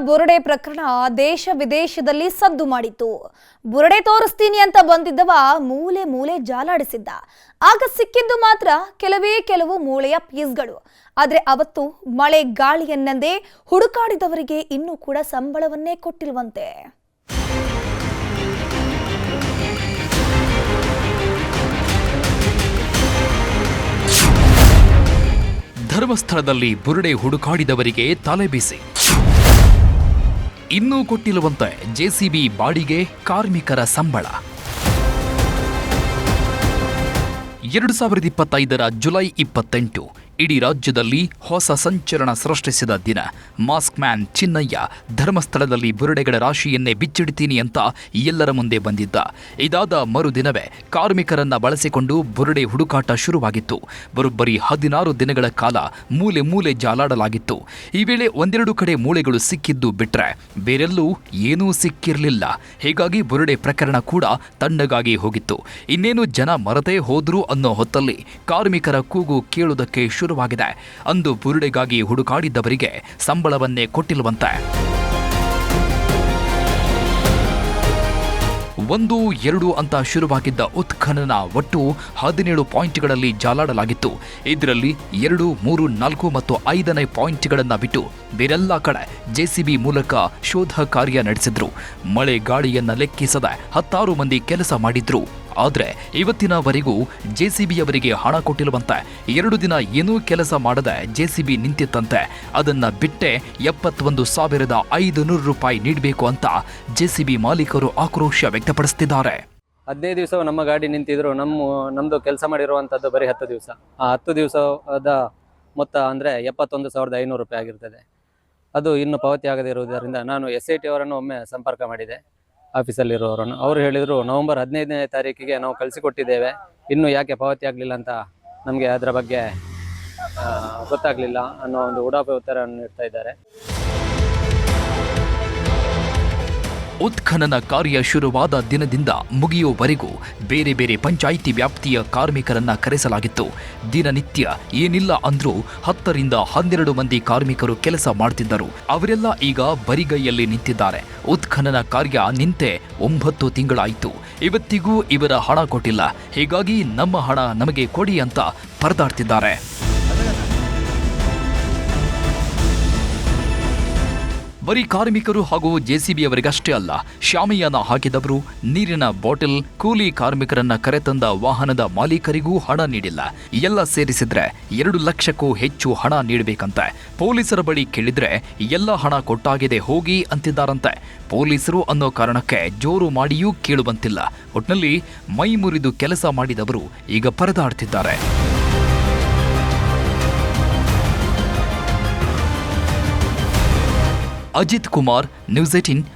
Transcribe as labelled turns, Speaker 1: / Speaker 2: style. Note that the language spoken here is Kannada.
Speaker 1: ಬುರುಡೆ ಪ್ರಕರಣ ದೇಶ ವಿದೇಶದಲ್ಲಿ ಸದ್ದು ಮಾಡಿತ್ತು. ಬುರುಡೆ ತೋರಿಸ್ತೀನಿ ಅಂತ ಬಂದಿದ್ದವ ಮೂಲೆ ಮೂಲೆ ಜಾಲಾಡಿಸಿದ್ದ. ಆಗ ಸಿಕ್ಕಿದ್ದು ಮಾತ್ರ ಕೆಲವು ಮೂಳೆಯ ಪೀಸ್ಗಳು. ಆದ್ರೆ ಅವತ್ತು ಮಳೆ ಗಾಳಿಯನ್ನಂದೇ ಹುಡುಕಾಡಿದವರಿಗೆ ಇನ್ನೂ ಕೂಡ ಸಂಬಳವನ್ನೇ ಕೊಟ್ಟಿಲ್ವಂತೆ.
Speaker 2: ಧರ್ಮಸ್ಥಳದಲ್ಲಿ ಬುರುಡೆ ಹುಡುಕಾಡಿದವರಿಗೆ ತಲೆಬಿಸಿ. ಇನ್ನೂ ಕೊಟ್ಟಿರುವಂತೆ ಜೆಸಿಬಿ ಬಾಡಿಗೆ ಕಾರ್ಮಿಕರ ಸಂಬಳ. 2025 ಜುಲೈ 28 ಇಡೀ ರಾಜ್ಯದಲ್ಲಿ ಹೊಸ ಸಂಚಲನ ಸೃಷ್ಟಿಸಿದ ದಿನ. ಮಾಸ್ಕ್ ಮ್ಯಾನ್ ಚಿನ್ನಯ್ಯ ಧರ್ಮಸ್ಥಳದಲ್ಲಿ ಬುರುಡೆಗಳ ರಾಶಿಯನ್ನೇ ಬಿಚ್ಚಿಡ್ತೀನಿ ಅಂತ ಎಲ್ಲರ ಮುಂದೆ ಬಂದಿದ್ದ. ಇದಾದ ಮರುದಿನವೇ ಕಾರ್ಮಿಕರನ್ನ ಬಳಸಿಕೊಂಡು ಬುರುಡೆ ಹುಡುಕಾಟ ಶುರುವಾಗಿತ್ತು. ಬರೋಬ್ಬರಿ 16 ದಿನಗಳ ಕಾಲ ಮೂಲೆ ಮೂಲೆ ಜಾಲಾಡಲಾಗಿತ್ತು. ಈ ವೇಳೆ ಒಂದೆರಡು ಕಡೆ ಮೂಳೆಗಳು ಸಿಕ್ಕಿದ್ದು ಬಿಟ್ರೆ ಬೇರೆಲ್ಲೂ ಏನೂ ಸಿಕ್ಕಿರಲಿಲ್ಲ. ಹೀಗಾಗಿ ಬುರುಡೆ ಪ್ರಕರಣ ಕೂಡ ತಣ್ಣಗಾಗಿ ಹೋಗಿತ್ತು. ಇನ್ನೇನು ಜನ ಮರೆತೇ ಹೋದ್ರು ಅನ್ನೋ ಹೊತ್ತಲ್ಲಿ ಕಾರ್ಮಿಕರ ಕೂಗು ಕೇಳುವುದಕ್ಕೆ ಶುರುವಾಗಿದೆ. ಅಂದು ಬುರುಡೆಗಾಗಿ ಹುಡುಕಾಡಿದ್ದವರಿಗೆ ಸಂಬಳವನ್ನೇ ಕೊಟ್ಟಿಲ್ವಂತೆ. 1, 2 ಅಂತ ಶುರುವಾಗಿದ್ದ ಉತ್ಖನನ ಒಟ್ಟು 17 ಪಾಯಿಂಟ್ಗಳಲ್ಲಿ ಜಾಲಾಡಲಾಗಿತ್ತು. ಇದರಲ್ಲಿ 2, 3, 4 ಮತ್ತು 5ನೇ ಪಾಯಿಂಟ್ಗಳನ್ನು ಬಿಟ್ಟು ಬೇರೆಲ್ಲ ಕಡೆ ಜೆಸಿಬಿ ಮೂಲಕ ಶೋಧ ಕಾರ್ಯ ನಡೆಸಿದ್ರು. ಮಳೆ ಗಾಳಿಯನ್ನ ಲೆಕ್ಕಿಸದೆ 16 ಮಂದಿ ಕೆಲಸ ಮಾಡಿದ್ರು. ಆದರೆ ಇವತ್ತಿನವರೆಗೂ ಜೆಸಿಬಿಯವರಿಗೆ ಹಣ ಕೊಟ್ಟಿರುವಂತೆ. 2 ದಿನ ಏನೂ ಕೆಲಸ ಮಾಡದೆ ಜೆಸಿಬಿ ನಿಂತಿತ್ತಂತೆ. ಅದನ್ನ ಬಿಟ್ಟೆ 71,500 ರೂಪಾಯಿ ನೀಡಬೇಕು ಅಂತ ಜೆಸಿಬಿ ಮಾಲೀಕರು ಆಕ್ರೋಶ ವ್ಯಕ್ತಪಡಿಸುತ್ತಿದ್ದಾರೆ.
Speaker 3: 15 ದಿವಸ ನಮ್ಮ ಗಾಡಿ ನಿಂತಿದ್ರು. ನಮ್ಮದು ಕೆಲಸ ಮಾಡಿರುವಂಥದ್ದು ಬರೀ 10 ದಿವಸ. ಆ 10 ದಿವಸದ ಮೊತ್ತ ಅಂದರೆ 71,500 ರೂಪಾಯಿ ಆಗಿರ್ತದೆ. ಅದು ಇನ್ನು ಪಾವತಿ ಆಗದೇ ಇರುವುದರಿಂದ ನಾನು SIT ಅವರನ್ನು ಒಮ್ಮೆ ಸಂಪರ್ಕ ಮಾಡಿದೆ, ಆಫೀಸಲ್ಲಿರುವವರನ್ನು. ಅವರು ಹೇಳಿದರು, ನವೆಂಬರ್ 15ನೇ ತಾರೀಕಿಗೆ ನಾವು ಕಳಿಸಿಕೊಟ್ಟಿದ್ದೇವೆ, ಇನ್ನೂ ಯಾಕೆ ಪಾವತಿ ಆಗಲಿಲ್ಲ ಅಂತ ನಮಗೆ ಅದರ ಬಗ್ಗೆ ಗೊತ್ತಾಗಲಿಲ್ಲ ಅನ್ನೋ ಒಂದು ಉಡಾಫೆ ಉತ್ತರವನ್ನು ನೀಡ್ತಾ ಇದ್ದಾರೆ.
Speaker 2: ಉತ್ಖನನ ಕಾರ್ಯ ಶುರುವಾದ ದಿನದಿಂದ ಮುಗಿಯುವವರೆಗೂ ಬೇರೆ ಬೇರೆ ಪಂಚಾಯಿತಿ ವ್ಯಾಪ್ತಿಯ ಕಾರ್ಮಿಕರನ್ನ ಕರೆಸಲಾಗಿತ್ತು. ದಿನನಿತ್ಯ ಏನಿಲ್ಲ ಅಂದ್ರೂ 10 ರಿಂದ 12 ಮಂದಿ ಕಾರ್ಮಿಕರು ಕೆಲಸ ಮಾಡ್ತಿದ್ದರು. ಅವರೆಲ್ಲ ಈಗ ಬರಿಗೈಯಲ್ಲಿ ನಿಂತಿದ್ದಾರೆ. ಉತ್ಖನನ ಕಾರ್ಯ ನಿಂತೆ 9 ತಿಂಗಳಾಯಿತು. ಇವತ್ತಿಗೂ ಇವರ ಹಣ ಕೊಟ್ಟಿಲ್ಲ. ಹೀಗಾಗಿ ನಮ್ಮ ಹಣ ನಮಗೆ ಕೊಡಿ ಅಂತ ಪರದಾಡ್ತಿದ್ದಾರೆ. ಬರೀ ಕಾರ್ಮಿಕರು ಹಾಗೂ ಜೆಸಿಬಿಯವರಿಗಷ್ಟೇ ಅಲ್ಲ, ಶಾಮಿಯಾನ ಹಾಕಿದವರು, ನೀರಿನ ಬಾಟಲ್, ಕೂಲಿ ಕಾರ್ಮಿಕರನ್ನ ಕರೆತಂದ ವಾಹನದ ಮಾಲೀಕರಿಗೂ ಹಣ ನೀಡಿಲ್ಲ. ಎಲ್ಲ ಸೇರಿಸಿದ್ರೆ 2 ಲಕ್ಷಕ್ಕೂ ಹೆಚ್ಚು ಹಣ ನೀಡಬೇಕಂತೆ. ಪೊಲೀಸರ ಬಳಿ ಕೇಳಿದ್ರೆ ಎಲ್ಲ ಹಣ ಕೊಟ್ಟಾಗಿದೆ ಹೋಗಿ ಅಂತಿದ್ದಾರಂತೆ. ಪೊಲೀಸರು ಅನ್ನೋ ಕಾರಣಕ್ಕೆ ಜೋರು ಮಾಡಿಯೂ ಕೇಳುವಂತಿಲ್ಲ. ಒಟ್ನಲ್ಲಿ ಮೈ ಮುರಿದು ಕೆಲಸ ಮಾಡಿದವರು ಈಗ ಪರದಾಡ್ತಿದ್ದಾರೆ. ಅಜಿತ್ ಕುಮಾರ್, ನ್ಯೂಸ್ 18